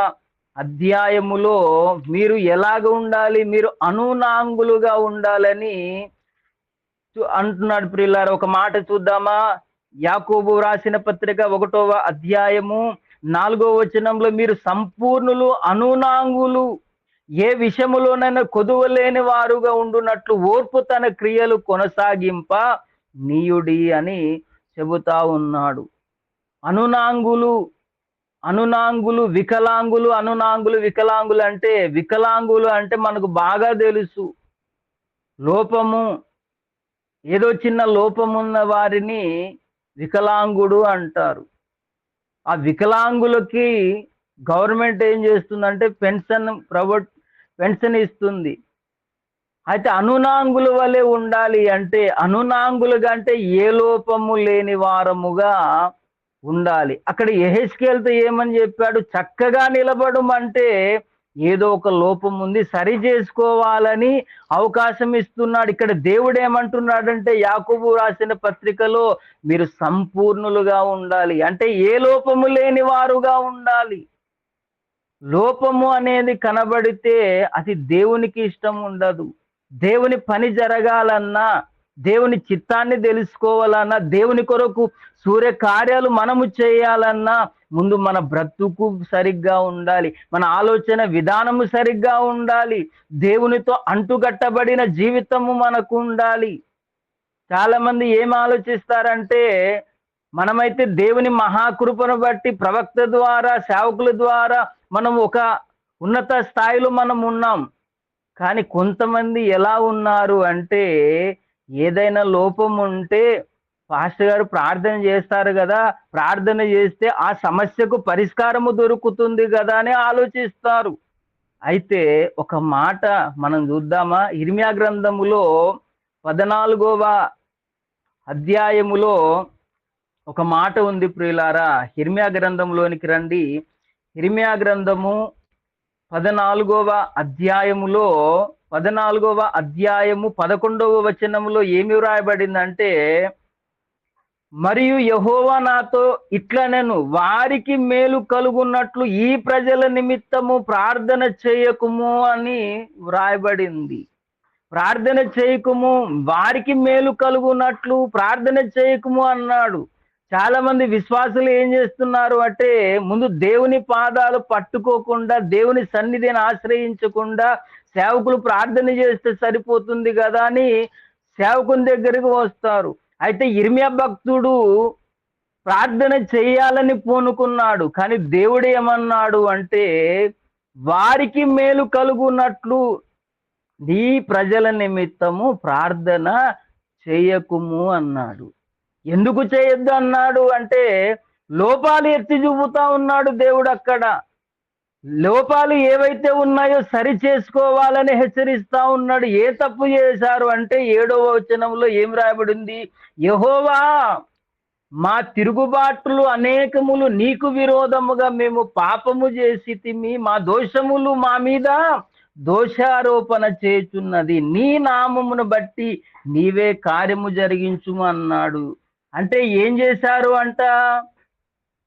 అధ్యాయములో మీరు ఎలాగ ఉండాలి, మీరు అనునాంగులుగా ఉండాలని అంటున్నాడు ప్రియులారా. ఒక మాట చూద్దామా? యాకోబు రాసిన పత్రిక 1వ అధ్యాయము 4వ వచనంలో, మీరు సంపూర్ణులు అనునాంగులు, ఏ విషయములోనైనా కొదువలేని వారుగా ఉండునట్లు ఓర్పు తన క్రియలు కొనసాగింప నీయుడి అని చెబుతా ఉన్నాడు. అనునాంగులు వికలాంగులు అంటే వికలాంగులు అంటే మనకు బాగా తెలుసు. లోపము, ఏదో చిన్న లోపమున్న వారిని వికలాంగుడు అంటారు. ఆ వికలాంగులకి గవర్నమెంట్ ఏం చేస్తుందంటే పెన్షన్ ఇస్తుంది. అయితే అనునాంగుల వలె ఉండాలి అంటే అనునాంగులుగా అంటే ఏ లోపము లేని వారముగా ఉండాలి. అక్కడ యెహెజ్కేలుతో ఏమని చెప్పాడు? చక్కగా నిలబడమంటే ఏదో ఒక లోపం ఉంది, సరి చేసుకోవాలని అవకాశం ఇస్తున్నాడు. ఇక్కడ దేవుడు ఏమంటున్నాడంటే యాకోబు రాసిన పత్రికలో మీరు సంపూర్ణులుగా ఉండాలి అంటే ఏ లోపము లేని వారుగా ఉండాలి. లోపము అనేది కనబడితే అది దేవునికి ఇష్టం ఉండదు. దేవుని పని జరగాలన్నా, దేవుని చిత్తాన్ని తెలుసుకోవాలన్నా, దేవుని కొరకు సూర్యకార్యాలు మనము చేయాలన్నా ముందు మన బ్రతుకు సరిగ్గా ఉండాలి, మన ఆలోచన విధానము సరిగ్గా ఉండాలి, దేవునితో అంటుకట్టబడిన జీవితము మనకు ఉండాలి. చాలా మంది ఏం ఆలోచిస్తారంటే, మనమైతే దేవుని మహాకృపను బట్టి ప్రవక్త ద్వారా, సేవకుల ద్వారా మనం ఒక ఉన్నత స్థాయిలో మనం ఉన్నాం. కానీ కొంతమంది ఎలా ఉన్నారు అంటే, ఏదైనా లోపం ఉంటే పాస్టర్ గారు ప్రార్థన చేస్తారు కదా, ప్రార్థన చేస్తే ఆ సమస్యకు పరిష్కారము దొరుకుతుంది కదా అని ఆలోచిస్తారు. అయితే ఒక మాట మనం చూద్దామా? ఇర్మియా గ్రంథములో 14వ అధ్యాయములో ఒక మాట ఉంది ప్రియులారా. ఇర్మియా గ్రంథంలోనికి రండి. ఇర్మియా గ్రంథము 14వ అధ్యాయములో 11వ వచనములో ఏమి వ్రాయబడిందంటే, మరియు యెహోవా నాతో ఇట్లనెను, వారికి మేలు కలుగున్నట్లు ఈ ప్రజల నిమిత్తము ప్రార్థన చేయకుము అని వ్రాయబడింది. ప్రార్థన చేయకుము, వారికి మేలు కలుగునట్లు ప్రార్థన చేయకుము అన్నాడు. చాలా మంది విశ్వాసులు ఏం చేస్తున్నారు అంటే, ముందు దేవుని పాదాలు పట్టుకోకుండా, దేవుని సన్నిధిని ఆశ్రయించకుండా సేవకులు ప్రార్థన చేస్తే సరిపోతుంది కదా అని సేవకుని దగ్గరికి వస్తారు. అయితే ఇర్మియా భక్తుడు ప్రార్థన చేయాలని పూనుకున్నాడు. కానీ దేవుడు ఏమన్నాడు అంటే, వారికి మేలు కలుగునట్లు నీ ప్రజల నిమిత్తము ప్రార్థన చేయకుము అన్నాడు. ఎందుకు చేయొద్దు అన్నాడు అంటే, లోపాలు ఎత్తి చూపుతా ఉన్నాడు దేవుడు అక్కడ. లోపాలు ఏవైతే ఉన్నాయో సరి చేసుకోవాలని హెచ్చరిస్తా ఉన్నాడు. ఏ తప్పు చేశారు అంటే 7వ వచనంలో ఏం రాయబడింది? యెహోవా, మా తిరుగుబాట్లు అనేకములు నీకు విరోధముగా మేము పాపము చేసితిమి, మా దోషములు మా మీద దోషారోపణ చేయుచున్నది, నీ నామమును బట్టి నీవే కార్యము జరిగించుము అన్నాడు. అంటే ఏం చేశారు అంట?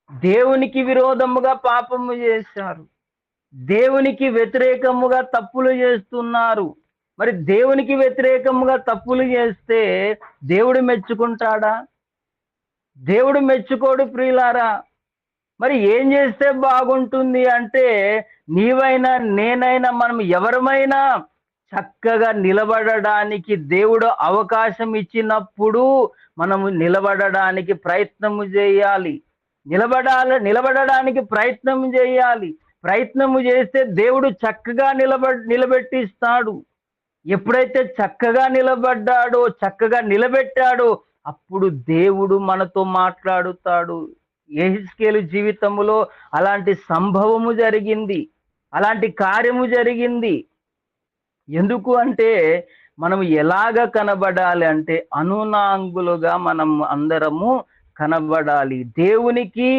దేవునికి విరోధముగా పాపము చేశారు, దేవునికి వ్యతిరేకముగా తప్పులు చేస్తున్నారు. మరి దేవునికి వ్యతిరేకముగా తప్పులు చేస్తే దేవుడు మెచ్చుకుంటాడా? దేవుడు మెచ్చుకోడు ప్రియులారా. మరి ఏం చేస్తే బాగుంటుంది అంటే, నీవైనా నేనైనా మనం ఎవరమైనా చక్కగా నిలబడడానికి దేవుడు అవకాశం ఇచ్చినప్పుడు మనము నిలబడడానికి ప్రయత్నము చేయాలి. నిలబడడానికి ప్రయత్నం చేయాలి. ప్రయత్నము చేస్తే దేవుడు చక్కగా నిలబెట్టిస్తాడు. ఎప్పుడైతే చక్కగా నిలబడ్డాడో, చక్కగా నిలబెట్టాడో, అప్పుడు దేవుడు మనతో మాట్లాడుతాడు. యెహెజ్కేలు జీవితంలో అలాంటి సంభవము జరిగింది, అలాంటి కార్యము జరిగింది. ఎందుకు అంటే, మనం ఎలాగ కనబడాలి అంటే అనునాంగులుగా మనం అందరము కనబడాలి. దేవునికి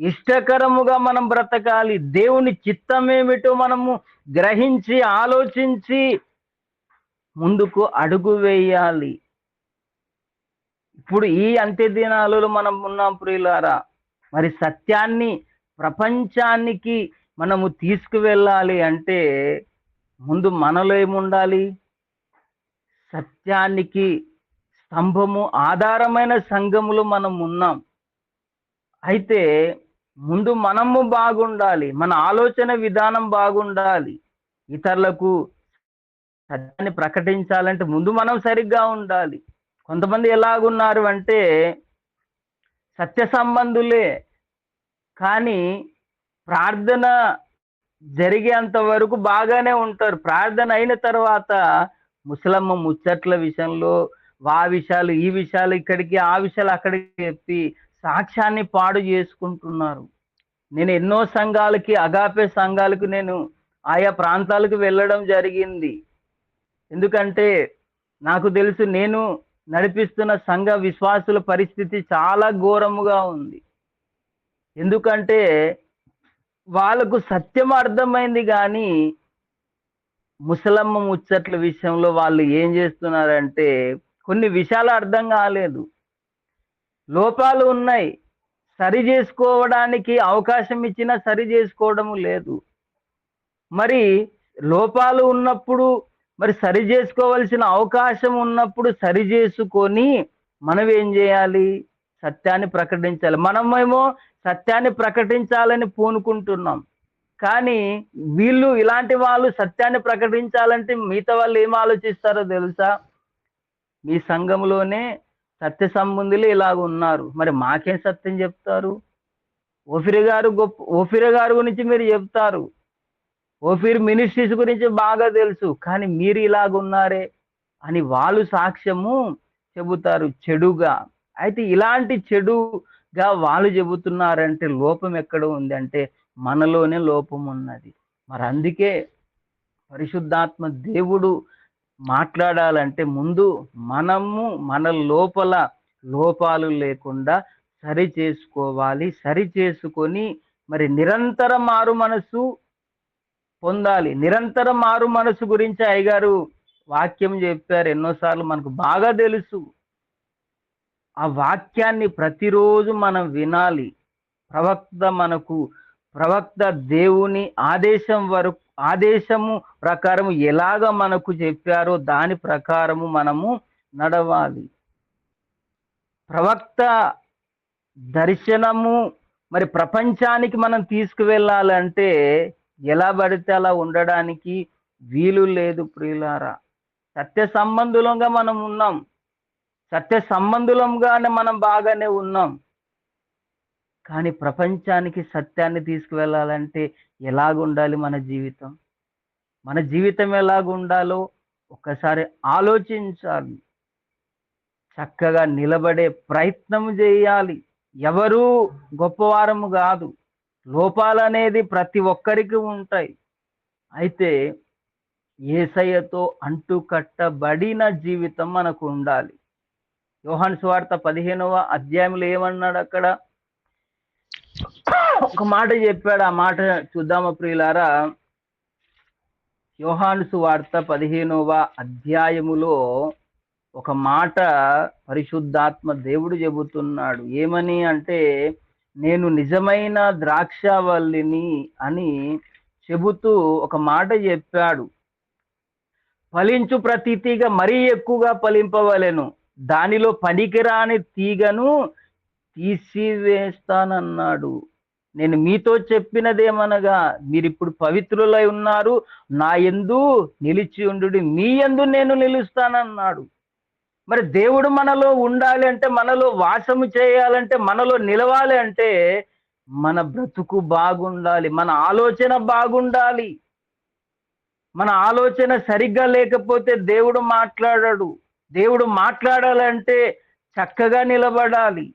ఇష్టకరముగా మనం బ్రతకాలి. దేవుని చిత్తం ఏమిటో మనము గ్రహించి ఆలోచించి ముందుకు అడుగు వేయాలి. ఇప్పుడు ఈ అంత్య దినాలలో మనం ఉన్నాం ప్రియులారా. మరి సత్యాన్ని ప్రపంచానికి మనము తీసుకువెళ్ళాలి అంటే ముందు మనలో ఏముండాలి? సత్యానికి స్తంభము, ఆధారమైన సంఘములో మనం ఉన్నాం. అయితే ముందు మనము బాగుండాలి, మన ఆలోచన విధానం బాగుండాలి. ఇతరులకు సత్యాన్ని ప్రకటించాలంటే ముందు మనం సరిగ్గా ఉండాలి. కొంతమంది ఎలాగున్నారు అంటే సత్య సంబంధులే, కానీ ప్రార్థన జరిగేంత వరకు బాగానే ఉంటారు. ప్రార్థన అయిన తర్వాత ముసలమ్మ ముచ్చట్ల విషయంలో ఆ విషయాలు ఈ విషయాలు ఇక్కడికి, ఆ విషయాలు అక్కడికి చెప్పి సాక్ష్యాన్ని పాడు చేసుకుంటున్నారు. నేను ఎన్నో సంఘాలకి, అగాపే సంఘాలకు నేను ఆయా ప్రాంతాలకు వెళ్ళడం జరిగింది. ఎందుకంటే నాకు తెలుసు, నేను నడిపిస్తున్న సంఘ విశ్వాసుల పరిస్థితి చాలా ఘోరముగా ఉంది. ఎందుకంటే వాళ్ళకు సత్యం అర్థమైంది, కానీ ముసలమ్మ ముచ్చట్ల విషయంలో వాళ్ళు ఏం చేస్తున్నారంటే కొన్ని విషయాలు అర్థం కాలేదు. లోపాలు ఉన్నాయి, సరి చేసుకోవడానికి అవకాశం ఇచ్చినా సరి చేసుకోవడము లేదు. మరి లోపాలు ఉన్నప్పుడు, మరి సరి చేసుకోవాల్సిన అవకాశం ఉన్నప్పుడు సరి చేసుకొని మనం ఏం చేయాలి? సత్యాన్ని ప్రకటించాలి. మనమేమో సత్యాన్ని ప్రకటించాలని పూనుకుంటున్నాం, కానీ వీళ్ళు, ఇలాంటి వాళ్ళు సత్యాన్ని ప్రకటించాలంటే మిగతా వాళ్ళు ఏం ఆలోచిస్తారో తెలుసా? మీ సంఘంలోనే సత్య సంబంధులు ఇలాగ ఉన్నారు, మరి మాకేం సత్యం చెప్తారు? ఓఫిరి గారు గురించి మీరు చెప్తారు, ఓఫిర్ మినిస్ట్రీస్ గురించి బాగా తెలుసు, కానీ మీరు ఇలాగ ఉన్నారే అని వాళ్ళు సాక్ష్యము చెబుతారు చెడుగా. అయితే ఇలాంటి చెడుగా వాళ్ళు చెబుతున్నారంటే లోపం ఎక్కడ ఉంది అంటే మనలోనే లోపం ఉన్నది. మరి అందుకే పరిశుద్ధాత్మ దేవుడు మాట్లాడాలంటే ముందు మనము మన లోపల లోపాలు లేకుండా సరి చేసుకోవాలి. సరి చేసుకొని మరి నిరంతర మారు మనసు పొందాలి. నిరంతర మారు మనసు గురించి అయ్యగారు వాక్యం చెప్పారు ఎన్నోసార్లు, మనకు బాగా తెలుసు. ఆ వాక్యాన్ని ప్రతిరోజు మనం వినాలి. ప్రవక్త దేవుని ఆదేశము ప్రకారము ఎలాగ మనకు చెప్పారో దాని ప్రకారము మనము నడవాలి. ప్రవక్త దర్శనము మరి ప్రపంచానికి మనం తీసుకువెళ్ళాలంటే ఎలా పడితే అలా ఉండడానికి వీలు లేదు ప్రియులారా. సత్య సంబంధులంగా మనం ఉన్నాం, సత్య సంబంధులంగానే మనం బాగానే ఉన్నాం, కానీ ప్రపంచానికి సత్యాన్ని తీసుకువెళ్ళాలంటే ఎలాగుండాలి మన జీవితం? మన జీవితం ఎలాగుండాలో ఒక్కసారి ఆలోచించాలి. చక్కగా నిలబడే ప్రయత్నం చేయాలి. ఎవరు గొప్పవారము కాదు. లోపాలనేది ప్రతి ఒక్కరికి ఉంటాయి. అయితే యేసయ్యతో అంటుకట్టబడిన జీవితం మనకు ఉండాలి. యోహాను సువార్త 15వ అధ్యాయంలో ఏమన్నాడు అక్కడ? ఒక మాట చెప్పాడు. ఆ మాట చూద్దామా ప్రియులారా? యోహాను సువార్త 15వ అధ్యాయములో ఒక మాట పరిశుద్ధాత్మ దేవుడు చెబుతున్నాడు. ఏమని అంటే, నేను నిజమైన ద్రాక్షవల్లిని అని చెబుతూ ఒక మాట చెప్పాడు. ఫలించు ప్రతి తీగ మరీ ఎక్కువగా ఫలింపవలెను, దానిలో పనికిరాని తీగను తీసివేస్తానన్నాడు. నేను మీతో చెప్పినదేమనగా, మీరిప్పుడు పవిత్రులై ఉన్నారు, నా యందు నిలిచి ఉండుడి, మీ యందు నేను నిలుస్తానన్నాడు. మరి దేవుడు మనలో ఉండాలి అంటే, మనలో వాసము చేయాలంటే, మనలో నిలవాలి అంటే మన బ్రతుకు బాగుండాలి, మన ఆలోచన బాగుండాలి. మన ఆలోచన సరిగ్గా లేకపోతే దేవుడు మాట్లాడడు. దేవుడు మాట్లాడాలంటే చక్కగా నిలబడాలి.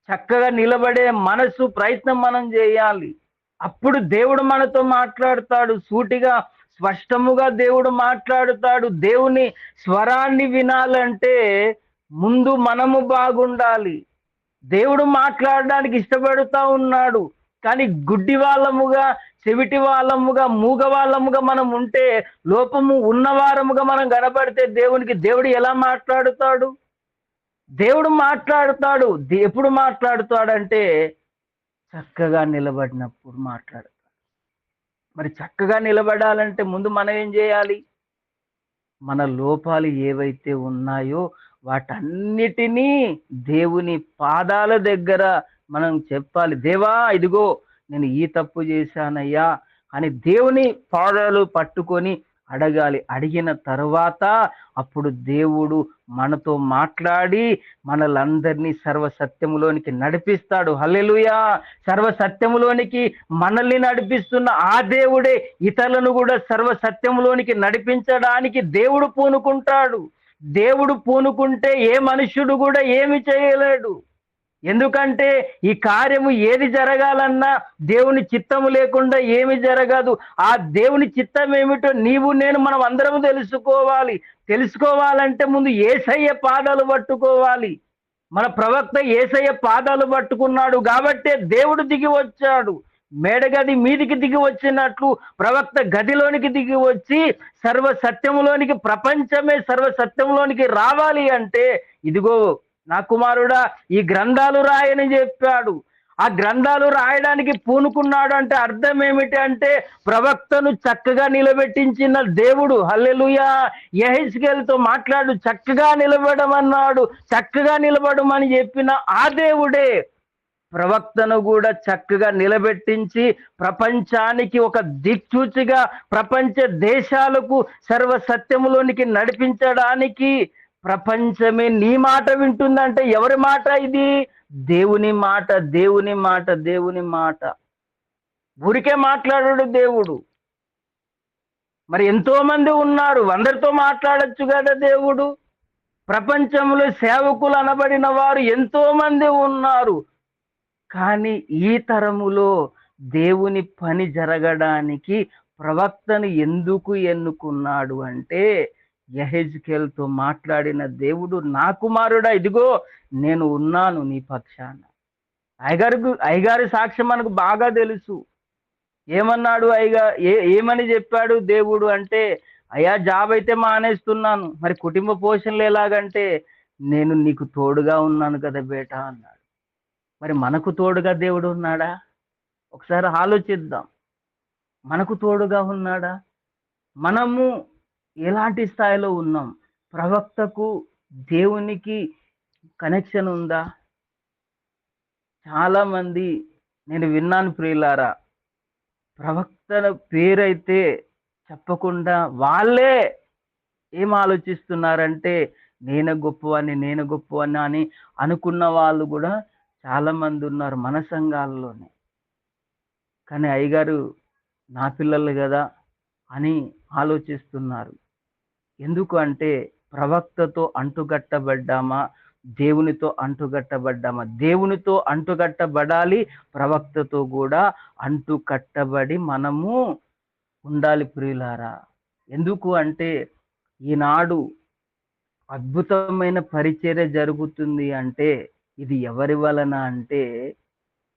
చక్కగా నిలబడే మనసు ప్రయత్నం మనం చేయాలి. అప్పుడు దేవుడు మనతో మాట్లాడతాడు. సూటిగా స్పష్టముగా దేవుడు మాట్లాడుతాడు. దేవుని స్వరాన్ని వినాలంటే ముందు మనము బాగుండాలి. దేవుడు మాట్లాడడానికి ఇష్టపడుతూ ఉన్నాడు. కానీ గుడ్డి వాళ్ళముగా, చెవిటి వాళ్ళముగా, మూగ వాళ్ళముగా మనం ఉంటే, లోపము ఉన్నవారముగా మనం కనబడితే దేవుడు ఎలా మాట్లాడుతాడు? దేవుడు మాట్లాడుతాడు. ఎప్పుడు మాట్లాడుతాడంటే చక్కగా నిలబడినప్పుడు మాట్లాడుతాడు. మరి చక్కగా నిలబడాలంటే ముందు మనం ఏం చేయాలి? మన లోపాలు ఏవైతే ఉన్నాయో వాటన్నిటినీ దేవుని పాదాల దగ్గర మనం చెప్పాలి. దేవా, ఇదిగో నేను ఈ తప్పు చేశానయ్యా అని దేవుని పాదాలు పట్టుకొని అడగాలి. అడిగిన తర్వాత అప్పుడు దేవుడు మనతో మాట్లాడి మనలందరినీ సర్వసత్యములోనికి నడిపిస్తాడు. హల్లెలూయా! సర్వసత్యములోనికి మనల్ని నడిపిస్తున్న ఆ దేవుడే ఇతరులను కూడా సర్వసత్యములోనికి నడిపించడానికి దేవుడు పూనుకుంటాడు. దేవుడు పూనుకుంటే ఏ మనుష్యుడు కూడా ఏమి చేయలేడు. ఎందుకంటే ఈ కార్యము ఏది జరగాలన్నా దేవుని చిత్తము లేకుండా ఏమి జరగదు. ఆ దేవుని చిత్తం ఏమిటో నీవు నేను మనం అందరము తెలుసుకోవాలి. తెలుసుకోవాలంటే ముందు యేసయ్య పాదాలు పట్టుకోవాలి. మన ప్రవక్త యేసయ్య పాదాలు పట్టుకున్నాడు కాబట్టే దేవుడు దిగి వచ్చాడు. మేడగది మీదికి దిగి వచ్చినట్లు ప్రవక్త గదిలోనికి దిగి వచ్చి సర్వసత్యములోనికి, ప్రపంచమే సర్వసత్యములోనికి రావాలి అంటే, ఇదిగో నా కుమారుడా ఈ గ్రంథాలు రాయని చెప్పాడు. ఆ గ్రంథాలు రాయడానికి పూనుకున్నాడు అంటే అర్థం ఏమిటి అంటే, ప్రవక్తను చక్కగా నిలబెట్టించిన దేవుడు. హల్లెలూయా! యెహెజ్కేలుతో మాట్లాడు, చక్కగా నిలబడమన్నాడు. చక్కగా నిలబడమని చెప్పిన ఆ దేవుడే ప్రవక్తను కూడా చక్కగా నిలబెట్టించి ప్రపంచానికి ఒక దిక్సూచిగా, ప్రపంచ దేశాలకు సర్వసత్యములోనికి నడిపించడానికి, ప్రపంచమే నీ మాట వింటుందంటే ఎవరి మాట ఇది? దేవుని మాట, దేవుని మాట, దేవుని మాట. ఊరికే మాట్లాడాడు దేవుడు. మరి ఎంతో మంది ఉన్నారు, అందరితో మాట్లాడొచ్చు కదా దేవుడు. ప్రపంచంలో సేవకులు అనబడిన వారు ఎంతో మంది ఉన్నారు. కానీ ఈ తరములో దేవుని పని జరగడానికి ప్రవక్తను ఎందుకు ఎన్నుకున్నాడు అంటే, యెహెజ్కేలుతో మాట్లాడిన దేవుడు, నా కుమారుడా ఇదిగో నేను ఉన్నాను నీ పక్షాన. అయ్యగారి సాక్ష్యం మనకు బాగా తెలుసు. ఏమన్నాడు ఏమని చెప్పాడు దేవుడు అంటే, అయ్యా జాబ్ అయితే మానేస్తున్నాను, మరి కుటుంబ పోషణలు ఎలాగంటే, నేను నీకు తోడుగా ఉన్నాను కదా బేటా అన్నాడు. మరి మనకు తోడుగా దేవుడు ఉన్నాడా? ఒకసారి ఆలోచిద్దాం. మనకు తోడుగా ఉన్నాడా? మనము ఎలాంటి స్థాయిలో ఉన్నాం? ప్రవక్తకు దేవునికి కనెక్షన్ ఉందా? చాలా మంది నేను విన్నాను ప్రియులారా, ప్రవక్తల పేరైతే చెప్పకుండా వాళ్ళే ఏం ఆలోచిస్తున్నారంటే, నేను గొప్పవాణ్ణి అని అనుకున్న వాళ్ళు కూడా చాలా మంది ఉన్నారు మన సంఘాల్లోనే. కానీ అయ్యగారు నా పిల్లలు కదా అని ఆలోచిస్తున్నారు. ఎందుకు అంటే, ప్రవక్తతో అంటుకట్టబడ్డామా, దేవునితో అంటుగట్టబడ్డామా? దేవునితో అంటుగట్టబడాలి, ప్రవక్తతో కూడా అంటుకట్టబడి మనము ఉండాలి ప్రియులారా. ఎందుకు అంటే ఈనాడు అద్భుతమైన పరిచర్య జరుగుతుంది అంటే ఇది ఎవరి వలన అంటే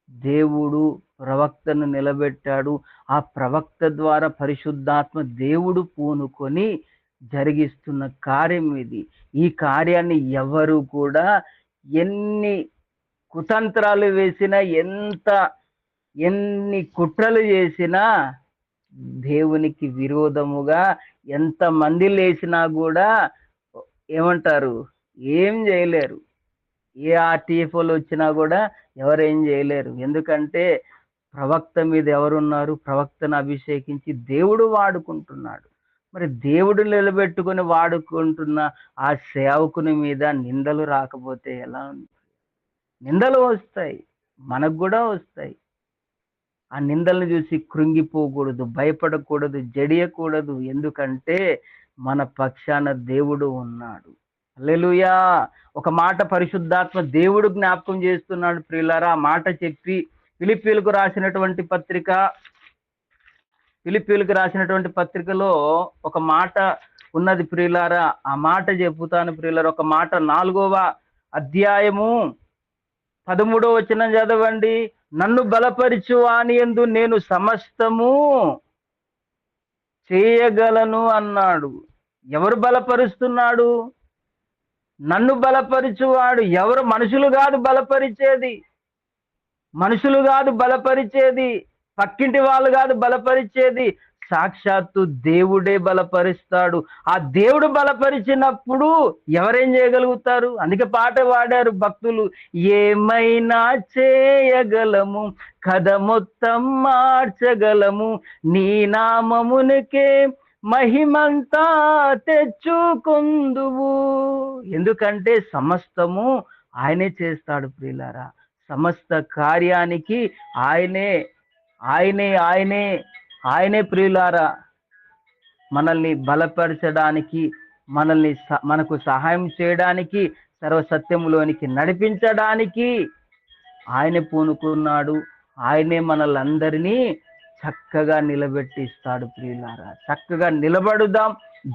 దేవుడు ప్రవక్తను నిలబెట్టాడు. ఆ ప్రవక్త ద్వారా పరిశుద్ధాత్మ దేవుడు పూనుకొని జరిగిస్తున్న కార్యం ఇది. ఈ కార్యాన్ని ఎవరు కూడా ఎన్ని కుతంత్రాలు వేసినా, ఎన్ని కుట్రలు చేసినా, దేవునికి విరోధముగా ఎంత మంది లేచినా కూడా ఏమంటారు, ఏం చేయలేరు. ఏ ఆర్టీఎఫ్ఓలు వచ్చినా కూడా ఎవరేం చేయలేరు. ఎందుకంటే ప్రవక్త మీద ఎవరున్నారు? ప్రవక్తను అభిషేకించి దేవుడు వాడుకుంటున్నాడు. మరి దేవుడు నిలబెట్టుకొని వాడుకుంటున్న ఆ సేవకుని మీద నిందలు రాకపోతే ఎలా ఉంది? నిందలు వస్తాయి, మనకు కూడా వస్తాయి. ఆ నిందలను చూసి కృంగిపోకూడదు, భయపడకూడదు, జడియకూడదు. ఎందుకంటే మన పక్షాన దేవుడు ఉన్నాడు. హల్లెలూయా. ఒక మాట పరిశుద్ధాత్మ దేవుడు జ్ఞాపకం చేస్తున్నాడు ప్రియులారా. ఆ మాట చెప్పి ఫిలిప్పీలకు రాసినటువంటి పత్రికలో ఒక మాట ఉన్నది ప్రియులారా. ఆ మాట చెప్పుతాను ప్రియులారా. ఒక మాట 4వ అధ్యాయము 13వ వచనం చదవండి. నన్ను బలపరచు వాని యందు నేను సమస్తము చేయగలను అన్నాడు. ఎవరు బలపరుస్తున్నాడు? నన్ను బలపరిచువాడు ఎవరు? మనుషులు కాదు బలపరిచేది, పక్కింటి వాళ్ళు కాదు బలపరిచేది, సాక్షాత్తు దేవుడే బలపరుస్తాడు. ఆ దేవుడు బలపరిచినప్పుడు ఎవరేం చేయగలుగుతారు? అందుకే పాట పాడారు భక్తులు, ఏమైనా చేయగలము, కథ మొత్తం మార్చగలము, నీ నామమునికే మహిమంతా తెచ్చుకుందువు. ఎందుకంటే సమస్తము ఆయనే చేస్తాడు ప్రియులారా. సమస్త కార్యానికి ఆయనే ప్రియులారా మనల్ని బలపరచడానికి, మనకు సహాయం చేయడానికి, సర్వసత్యములోనికి నడిపించడానికి ఆయనే పూనుకున్నాడు. ఆయనే మనల్ని చక్కగా నిలబెట్టిస్తాడు ప్రియులారా. చక్కగా నిలబడుదాం.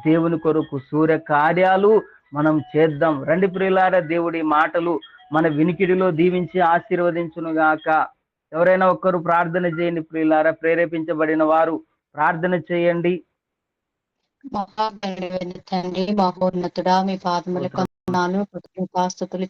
దేవుని కొరకు సూర్య కార్యాలు మనం చేద్దాం. రండి ప్రియులారా, దేవుడి మాటలు మన వినికిడిలో దీవించి ఆశీర్వదించును గాక. ఎవరైనా ఒక్కరు ప్రార్థన చేయండి ప్రియులారా. ప్రేరేపించబడిన వారు ప్రార్థన చేయండి. తండ్రి, మహోన్నతుడా, మీ పాదములకు వందనాలు, కృతజ్ఞతాస్తుతులు